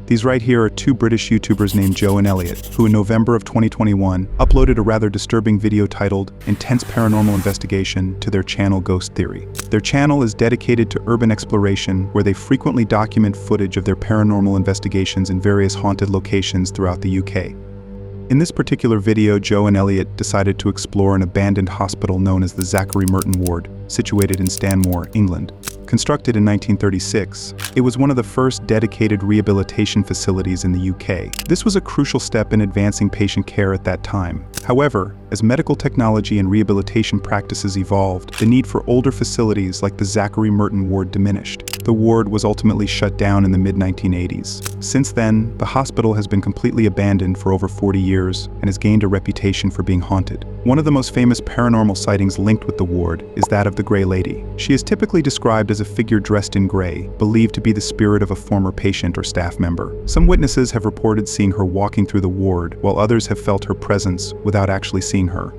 These right here are two British YouTubers named Joe and Elliot, who in November of 2021 uploaded a rather disturbing video titled Intense Paranormal Investigation to their channel Ghost Theory. Their channel is dedicated to urban exploration, where they frequently document footage of their paranormal investigations in various haunted locations throughout the UK. In this particular video, Joe and Elliot decided to explore an abandoned hospital known as the Zachary Merton Ward, situated in Stanmore, England. Constructed in 1936, it was one of the first dedicated rehabilitation facilities in the UK. This was a crucial step in advancing patient care at that time. However, as medical technology and rehabilitation practices evolved, the need for older facilities like the Zachary Merton Ward diminished. The ward was ultimately shut down in the mid-1980s. Since then, the hospital has been completely abandoned for over 40 years and has gained a reputation for being haunted. One of the most famous paranormal sightings linked with the ward is that of the Grey Lady. She is typically described as a figure dressed in gray, believed to be the spirit of a former patient or staff member. Some witnesses have reported seeing her walking through the ward, while others have felt her presence without actually seeing her.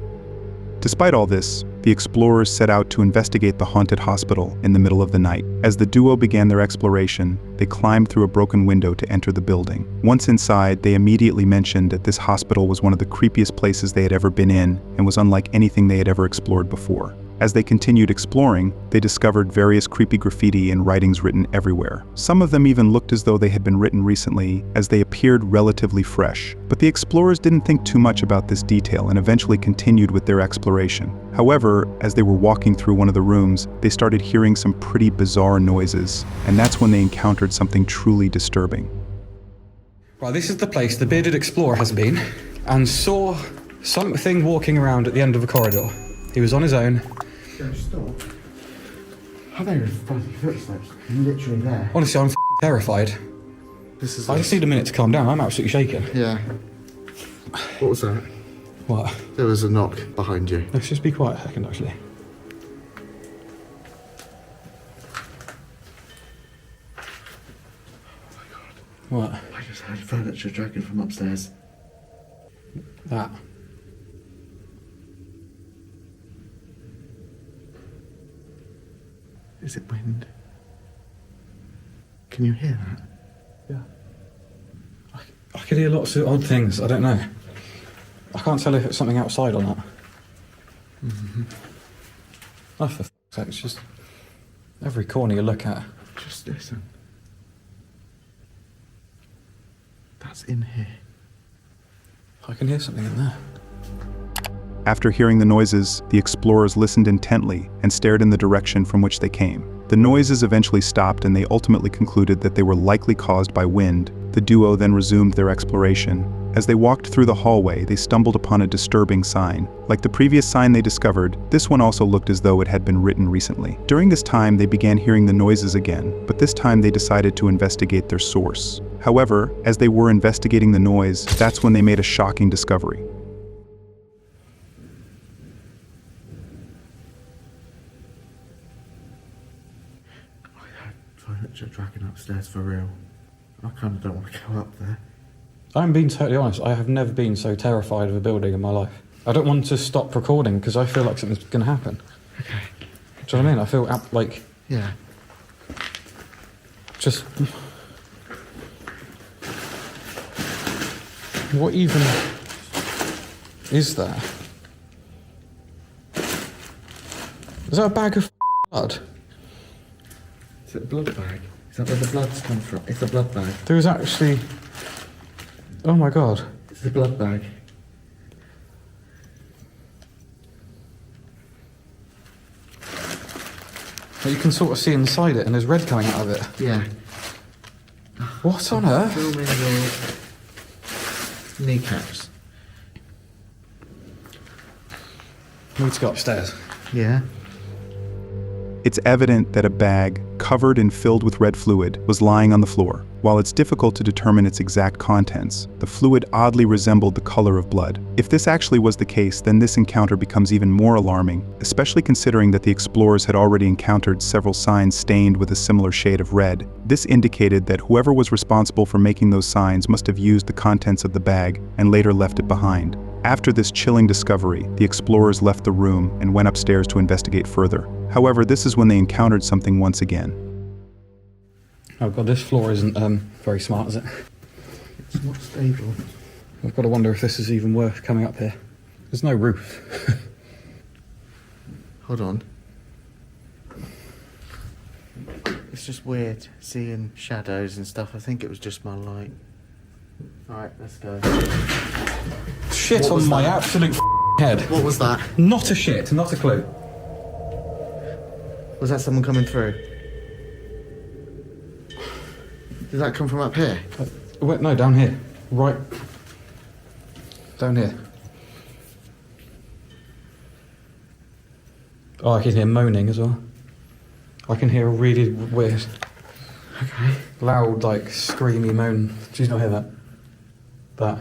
Despite all this, the explorers set out to investigate the haunted hospital in the middle of the night. As the duo began their exploration, they climbed through a broken window to enter the building. Once inside, they immediately mentioned that this hospital was one of the creepiest places they had ever been in and was unlike anything they had ever explored before. As they continued exploring, they discovered various creepy graffiti and writings written everywhere. Some of them even looked as though they had been written recently, as they appeared relatively fresh. But the explorers didn't think too much about this detail and eventually continued with their exploration. However, as they were walking through one of the rooms, they started hearing some pretty bizarre noises, and that's when they encountered something truly disturbing. Right, this is the place the bearded explorer has been, and saw something walking around at the end of a corridor. He was on his own. Stop. I think there's fuzzy footsteps literally there. Honestly, I'm f***ing terrified. I just need a minute to calm down. I'm absolutely shaking. Yeah. What was that? What? There was a knock behind you. Let's just be quiet a second, actually. What? I just heard furniture dragging from upstairs. That. Is it wind? Can you hear that? Yeah. I could hear lots of odd things. I don't know. I can't tell if it's something outside or not. Mm-hmm. Oh, for f***'s sake, it's just every corner you look at. Just listen. That's in here. I can hear something in there. After hearing the noises, the explorers listened intently and stared in the direction from which they came. The noises eventually stopped and they ultimately concluded that they were likely caused by wind. The duo then resumed their exploration. As they walked through the hallway, they stumbled upon a disturbing sign. Like the previous sign they discovered, this one also looked as though it had been written recently. During this time, they began hearing the noises again, but this time they decided to investigate their source. However, as they were investigating the noise, that's when they made a shocking discovery. Furniture dragging upstairs for real. I kind of don't want to go up there. I'm being totally honest, I have never been so terrified of a building in my life. I don't want to stop recording because I feel like something's going to happen. Okay. Do you know what I mean? I feel like... Yeah. Just... What even is that? Is that a bag of blood? Is it a blood bag? Is that where the blood's come from? It's a blood bag. There was actually... Oh my god. It's a blood bag. You can sort of see inside it and there's red coming out of it. Yeah. What on earth? Filming your kneecaps. We need to go upstairs. Yeah. It's evident that a bag, covered and filled with red fluid, was lying on the floor. While it's difficult to determine its exact contents, the fluid oddly resembled the color of blood. If this actually was the case, then this encounter becomes even more alarming, especially considering that the explorers had already encountered several signs stained with a similar shade of red. This indicated that whoever was responsible for making those signs must have used the contents of the bag and later left it behind. After this chilling discovery, the explorers left the room and went upstairs to investigate further. However, this is when they encountered something once again. Oh god, this floor isn't very smart, is it? It's not stable. I've got to wonder if this is even worth coming up here. There's no roof. Hold on. It's just weird seeing shadows and stuff. I think it was just my light. Alright, let's go. Shit What on was my that? absolute head. What was that? Not a shit, not a clue. Was that someone coming through? Did that come from up here? Wait, no, down here. Right. Down here. Oh, I can hear moaning as well. I can hear a really weird, Okay. loud, like, screamy moan. Did you not hear that? That.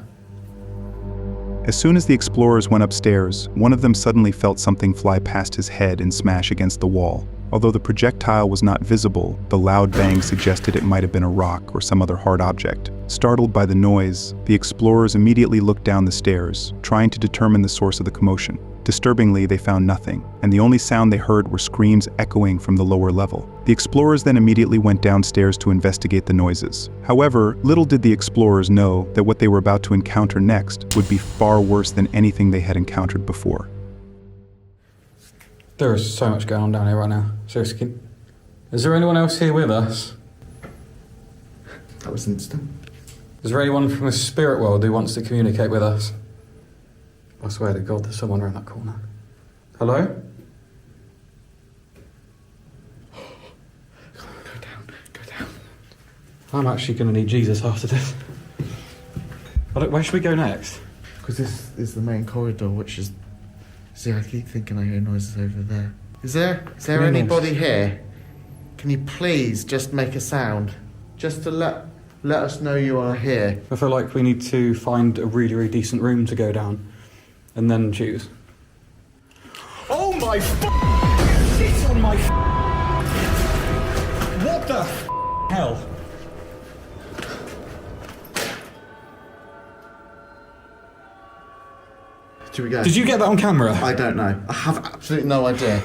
As soon as the explorers went upstairs, one of them suddenly felt something fly past his head and smash against the wall. Although the projectile was not visible, the loud bang suggested it might have been a rock or some other hard object. Startled by the noise, the explorers immediately looked down the stairs, trying to determine the source of the commotion. Disturbingly, they found nothing, and the only sound they heard were screams echoing from the lower level. The explorers then immediately went downstairs to investigate the noises. However, little did the explorers know that what they were about to encounter next would be far worse than anything they had encountered before. There is so much going on down here right now. Seriously. Is there anyone else here with us? That was instant. Is there anyone from the spirit world who wants to communicate with us? I swear to God, there's someone around that corner. Hello? Go down. I'm actually going to need Jesus after this. Where should we go next? Because this is the main corridor, which is... See, I keep thinking I hear noises over there. Is there anybody here? Can you please just make a sound? Just to let us know you are here. I feel like we need to find a really, really decent room to go down and then choose. Oh my shit on my what the hell? Should we go? Did you get that on camera? I don't know. I have absolutely no idea.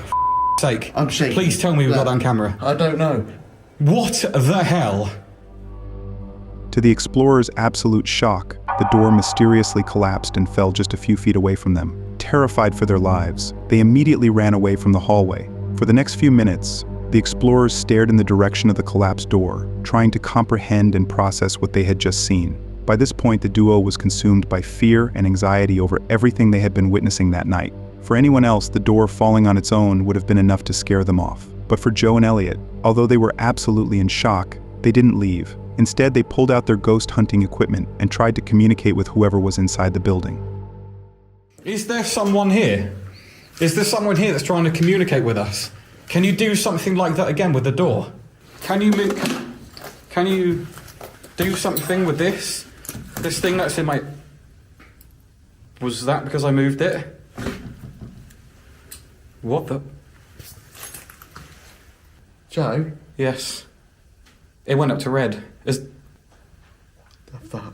Sake. I'm shaking. Please tell me we got that on camera. I don't know. What the hell? To the explorers' absolute shock, the door mysteriously collapsed and fell just a few feet away from them. Terrified for their lives, they immediately ran away from the hallway. For the next few minutes, the explorers stared in the direction of the collapsed door, trying to comprehend and process what they had just seen. By this point, the duo was consumed by fear and anxiety over everything they had been witnessing that night. For anyone else, the door falling on its own would have been enough to scare them off. But for Joe and Elliot, although they were absolutely in shock, they didn't leave. Instead, they pulled out their ghost hunting equipment and tried to communicate with whoever was inside the building. Is there someone here? Is there someone here that's trying to communicate with us? Can you do something like that again with the door? Can you do something with this? This thing that's in my... Was that because I moved it? What the... Joe? Yes. It went up to red. The fuck?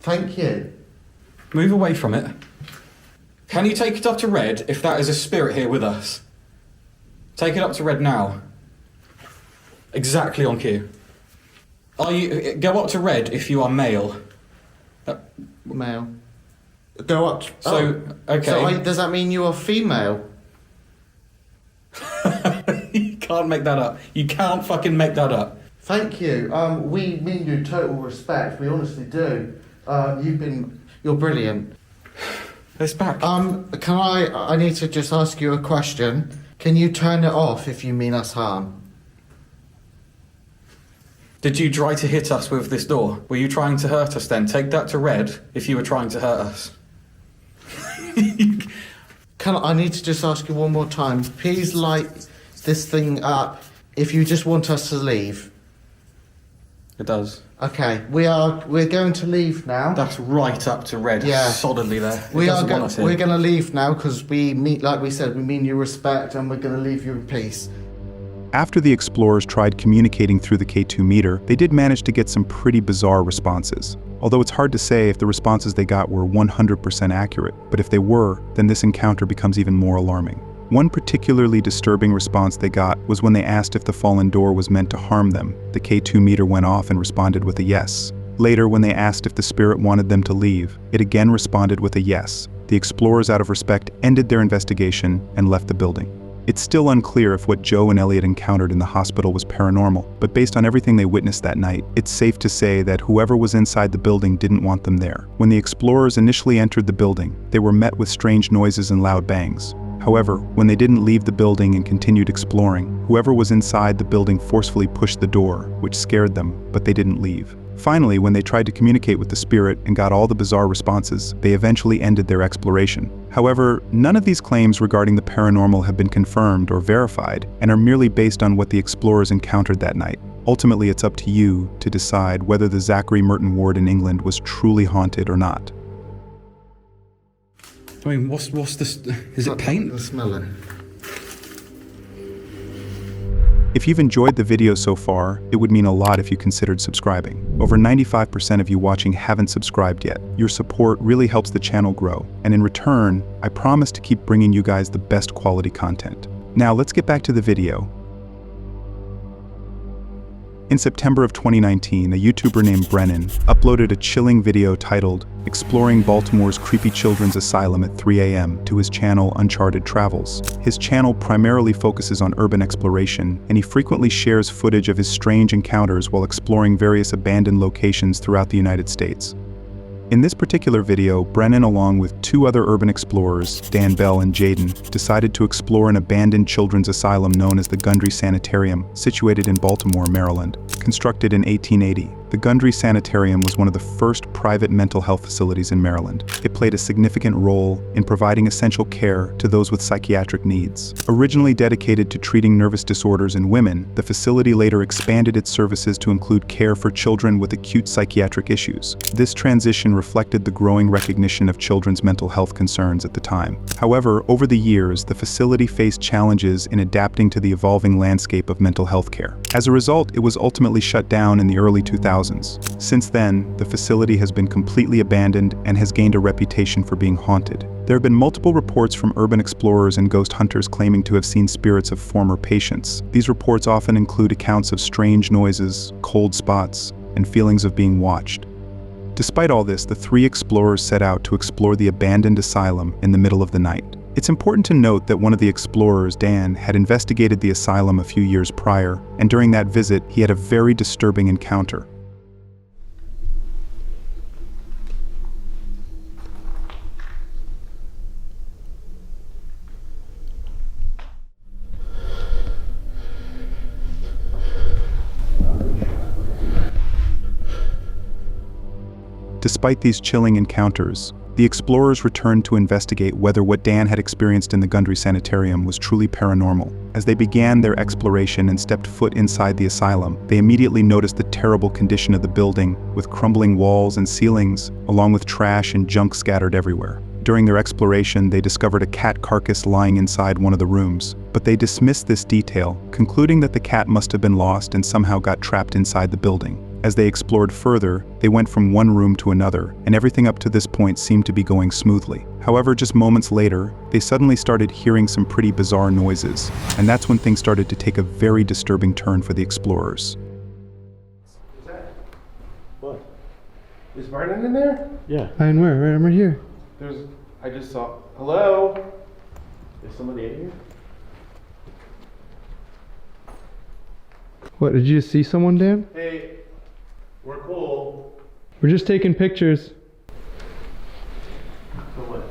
Thank you. Move away from it. Can you take it up to red if that is a spirit here with us? Take it up to red now. Exactly on cue. Go up to red if you are male. Male. Go up. Okay. So does that mean you are female? You can't make that up. You can't fucking make that up. Thank you. We mean you total respect. We honestly do. You're brilliant. It's back. I need to just ask you a question. Can you turn it off if you mean us harm? Did you try to hit us with this door? Were you trying to hurt us then? Take that to red if you were trying to hurt us. I need to just ask you one more time. Please light this thing up if you just want us to leave. It does. Okay, we're going to leave now. That's right up to red. Yeah. Solidly there. We're going to leave now because we mean you respect, and we're going to leave you in peace. After the explorers tried communicating through the K2 meter, they did manage to get some pretty bizarre responses. Although it's hard to say if the responses they got were 100% accurate, but if they were, then this encounter becomes even more alarming. One particularly disturbing response they got was when they asked if the fallen door was meant to harm them. The K2 meter went off and responded with a yes. Later, when they asked if the spirit wanted them to leave, it again responded with a yes. The explorers, out of respect, ended their investigation and left the building. It's still unclear if what Joe and Elliot encountered in the hospital was paranormal, but based on everything they witnessed that night, it's safe to say that whoever was inside the building didn't want them there. When the explorers initially entered the building, they were met with strange noises and loud bangs. However, when they didn't leave the building and continued exploring, whoever was inside the building forcefully pushed the door, which scared them, but they didn't leave. Finally, when they tried to communicate with the spirit and got all the bizarre responses, they eventually ended their exploration. However, none of these claims regarding the paranormal have been confirmed or verified and are merely based on what the explorers encountered that night. Ultimately, it's up to you to decide whether the Zachary Merton ward in England was truly haunted or not. I mean, what's this? Is it paint? The smelling. If you've enjoyed the video so far, it would mean a lot if you considered subscribing. Over 95% of you watching haven't subscribed yet. Your support really helps the channel grow, and in return, I promise to keep bringing you guys the best quality content. Now let's get back to the video. In September of 2019, a YouTuber named Brennan uploaded a chilling video titled "Exploring Baltimore's Creepy Children's Asylum at 3 a.m." to his channel Uncharted Travels. His channel primarily focuses on urban exploration, and he frequently shares footage of his strange encounters while exploring various abandoned locations throughout the United States. In this particular video, Brennan, along with two other urban explorers, Dan Bell and Jaden, decided to explore an abandoned children's asylum known as the Gundry Sanitarium, situated in Baltimore, Maryland. Constructed in 1880, the Gundry Sanitarium was one of the first private mental health facilities in Maryland. It played a significant role in providing essential care to those with psychiatric needs. Originally dedicated to treating nervous disorders in women, the facility later expanded its services to include care for children with acute psychiatric issues. This transition reflected the growing recognition of children's mental health concerns at the time. However, over the years, the facility faced challenges in adapting to the evolving landscape of mental health care. As a result, it was ultimately shut down in the early 2000s. Since then, the facility has been completely abandoned and has gained a reputation for being haunted. There have been multiple reports from urban explorers and ghost hunters claiming to have seen spirits of former patients. These reports often include accounts of strange noises, cold spots, and feelings of being watched. Despite all this, the three explorers set out to explore the abandoned asylum in the middle of the night. It's important to note that one of the explorers, Dan, had investigated the asylum a few years prior, and during that visit, he had a very disturbing encounter. Despite these chilling encounters, the explorers returned to investigate whether what Dan had experienced in the Gundry Sanitarium was truly paranormal. As they began their exploration and stepped foot inside the asylum, they immediately noticed the terrible condition of the building, with crumbling walls and ceilings, along with trash and junk scattered everywhere. During their exploration, they discovered a cat carcass lying inside one of the rooms, but they dismissed this detail, concluding that the cat must have been lost and somehow got trapped inside the building. As they explored further, they went from one room to another, and everything up to this point seemed to be going smoothly. However, just moments later, they suddenly started hearing some pretty bizarre noises, and that's when things started to take a very disturbing turn for the explorers. Is that? What? Is Brennan in there? Yeah. And where? I'm right here. I just saw. Hello? Is somebody in here? What, did you just see someone, Dan? Hey, we're cool. We're just taking pictures. For what?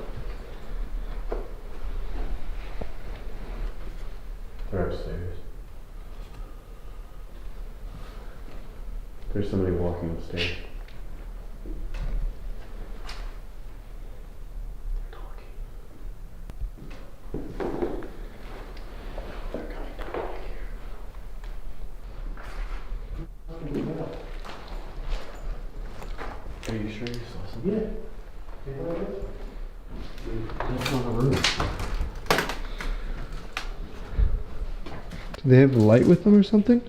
They're upstairs. There's somebody walking upstairs. Are you sure you saw something? Yeah. That's not a room. Do they have a light with them or something?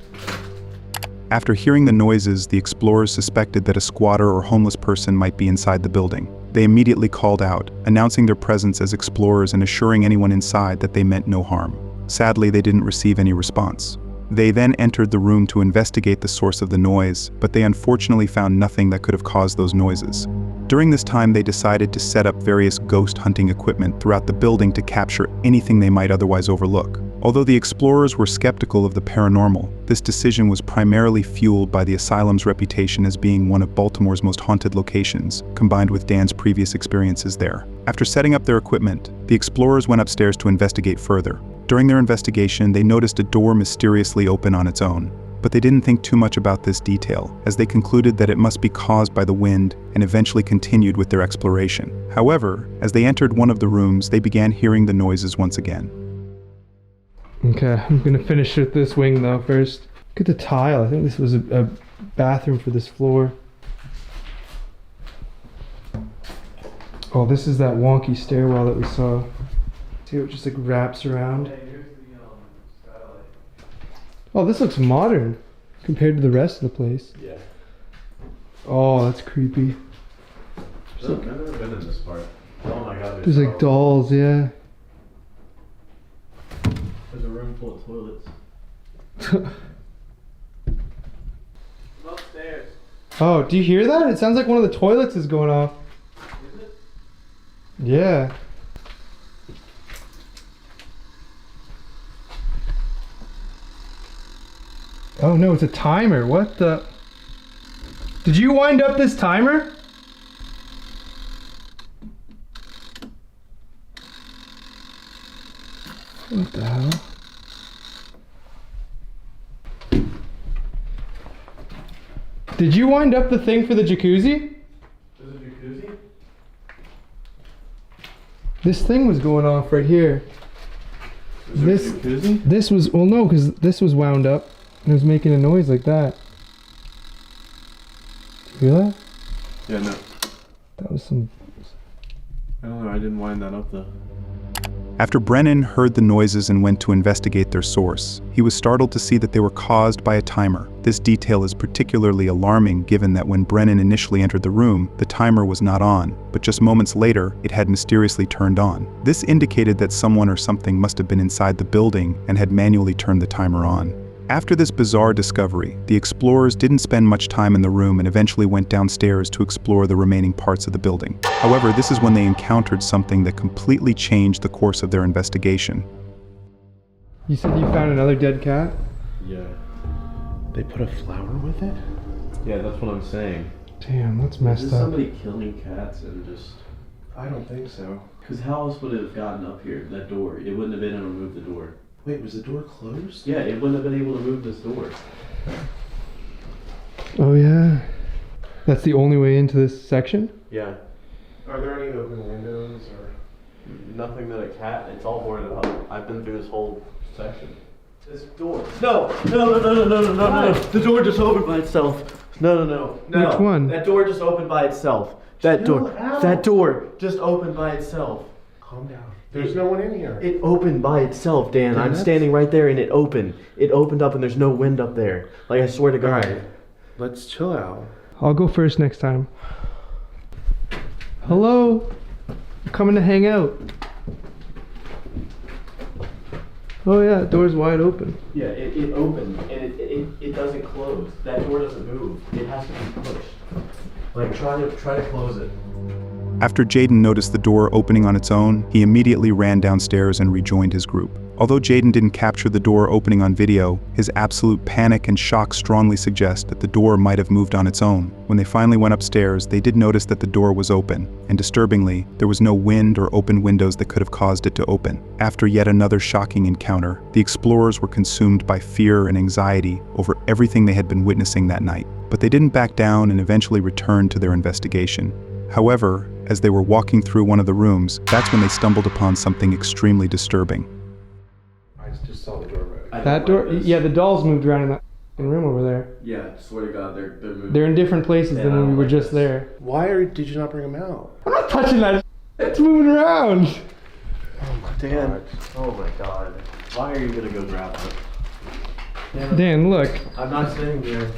After hearing the noises, the explorers suspected that a squatter or homeless person might be inside the building. They immediately called out, announcing their presence as explorers and assuring anyone inside that they meant no harm. Sadly, they didn't receive any response. They then entered the room to investigate the source of the noise, but they unfortunately found nothing that could have caused those noises. During this time, they decided to set up various ghost hunting equipment throughout the building to capture anything they might otherwise overlook. Although the explorers were skeptical of the paranormal, this decision was primarily fueled by the Asylum's reputation as being one of Baltimore's most haunted locations, combined with Dan's previous experiences there. After setting up their equipment, the explorers went upstairs to investigate further. During their investigation, they noticed a door mysteriously open on its own, but they didn't think too much about this detail, as they concluded that it must be caused by the wind and eventually continued with their exploration. However, as they entered one of the rooms, they began hearing the noises once again. Okay, I'm gonna finish with this wing though first. Look at the tile. I think this was a bathroom for this floor. Oh, this is that wonky stairwell that we saw. See how it just like wraps around? Oh, this looks modern compared to the rest of the place. Yeah. Oh, that's creepy. I've never been in this part. Oh my god. There's like dolls, yeah. There's a room full of toilets. I'm upstairs. Oh, do you hear that? It sounds like one of the toilets is going off. Is it? Yeah. Oh no, it's a timer. What the? Did you wind up this timer? What the hell? Did you wind up the thing for the jacuzzi? There's a jacuzzi? This thing was going off right here. Is there a jacuzzi? This was, well no, because this was wound up and it was making a noise like that. You hear that? Yeah, no. That was some... I don't know, I didn't wind that up though. After Brennan heard the noises and went to investigate their source, he was startled to see that they were caused by a timer. This detail is particularly alarming given that when Brennan initially entered the room, the timer was not on, but just moments later, it had mysteriously turned on. This indicated that someone or something must have been inside the building and had manually turned the timer on. After this bizarre discovery, the explorers didn't spend much time in the room and eventually went downstairs to explore the remaining parts of the building. However, this is when they encountered something that completely changed the course of their investigation. You said you found another dead cat? Yeah. They put a flower with it? Yeah, that's what I'm saying. Damn, that's Is messed this up. somebody killing cats and just... I don't think so. Because how else would it have gotten up here, that door? It wouldn't have been able to move the door. Wait, was the door closed? Yeah, it wouldn't have been able to move this door. Oh yeah. That's the only way into this section? Yeah. Are there any open windows or... Nothing that a cat, it's all boarded up. I've been through this whole section. This door. No! No. The door just opened by itself. No. Which one? That door just opened by itself. That door just opened by itself. Calm down. There's no one in here. It opened by itself, Dan. I'm standing right there and it opened. It opened up and there's no wind up there. Like, I swear to God. Alright, let's chill out. I'll go first next time. Hello? I'm coming to hang out. Oh yeah, door's wide open. Yeah, it opened and it doesn't close. That door doesn't move. It has to be pushed. Like, try to close it. After Jaden noticed the door opening on its own, he immediately ran downstairs and rejoined his group. Although Jaden didn't capture the door opening on video, his absolute panic and shock strongly suggest that the door might have moved on its own. When they finally went upstairs, they did notice that the door was open, and disturbingly, there was no wind or open windows that could have caused it to open. After yet another shocking encounter, the explorers were consumed by fear and anxiety over everything they had been witnessing that night. But they didn't back down and eventually returned to their investigation. However, as they were walking through one of the rooms, that's when they stumbled upon something extremely disturbing. I just saw the door right. That door? Yeah, the dolls moved around in that room over there. Yeah, swear to God, they're moving. They're in different places than when we were just there. Did you not bring them out? I'm not touching that. It's moving around. Oh my Dan, god. oh my God. Why are you gonna go grab it? Dan, look. I'm not sitting there.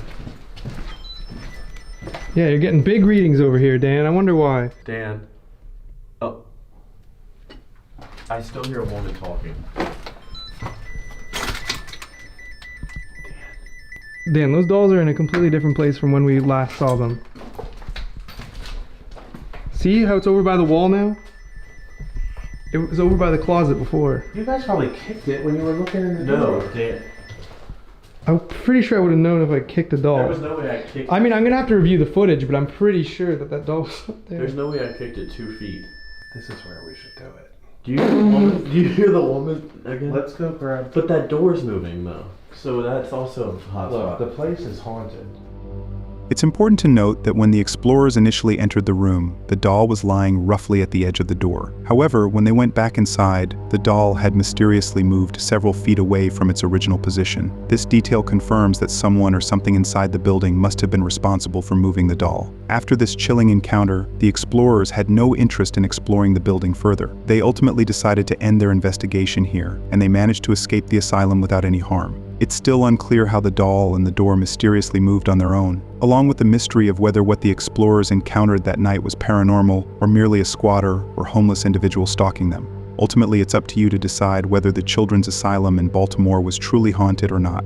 Yeah, you're getting big readings over here, Dan. I wonder why. Dan. Oh. I still hear a woman talking. Dan, those dolls are in a completely different place from when we last saw them. See how it's over by the wall now? It was over by the closet before. You guys probably kicked it when you were looking in the No, door. Dan. I'm pretty sure I would have known if I kicked a doll. There was no way I kicked I mean, I'm gonna have to review the footage, but I'm pretty sure that doll was up there. There's no way I kicked it 2 feet. This is where we should do it. Do you hear the woman? Do you hear the woman again? Let's go grab. But that door's moving though. So that's also a hot Look, spot. the place is haunted. It's important to note that when the explorers initially entered the room, the doll was lying roughly at the edge of the door. However, when they went back inside, the doll had mysteriously moved several feet away from its original position. This detail confirms that someone or something inside the building must have been responsible for moving the doll. After this chilling encounter, the explorers had no interest in exploring the building further. They ultimately decided to end their investigation here, and they managed to escape the asylum without any harm. It's still unclear how the doll and the door mysteriously moved on their own, along with the mystery of whether what the explorers encountered that night was paranormal or merely a squatter or homeless individual stalking them. Ultimately, it's up to you to decide whether the children's asylum in Baltimore was truly haunted or not.